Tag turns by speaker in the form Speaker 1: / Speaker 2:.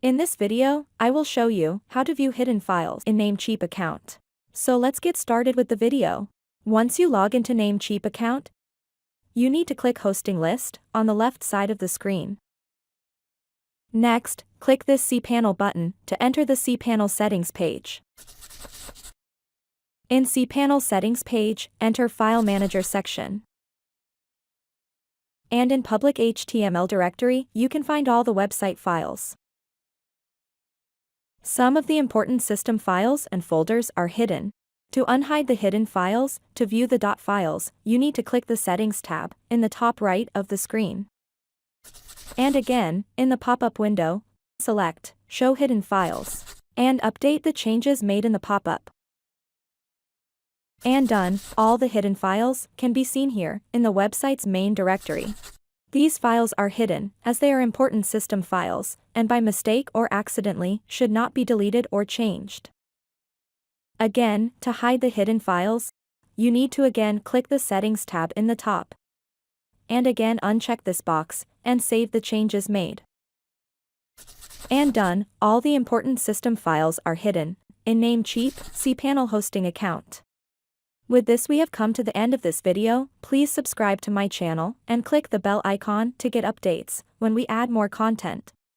Speaker 1: In this video, I will show you how to view hidden files in Namecheap account. So let's get started with the video. Once you log into Namecheap account, you need to click Hosting List on the left side of the screen. Next, click this cPanel button to enter the cPanel settings page. In cPanel settings page, enter File Manager section. And in public HTML directory, you can find all the website files. Some of the important system files and folders are hidden. To unhide the hidden files, to view the .files, you need to click the Settings tab in the top right of the screen. And again, in the pop-up window, select Show Hidden Files and update the changes made in the pop-up. And done, all the hidden files can be seen here in the website's main directory. These files are hidden as they are important system files, and by mistake or accidentally should not be deleted or changed. Again, to hide the hidden files, you need to again click the Settings tab in the top. And again uncheck this box, and save the changes made. And done, all the important system files are hidden in Namecheap cPanel hosting account. With this we have come to the end of this video. Please subscribe to my channel and click the bell icon to get updates when we add more content.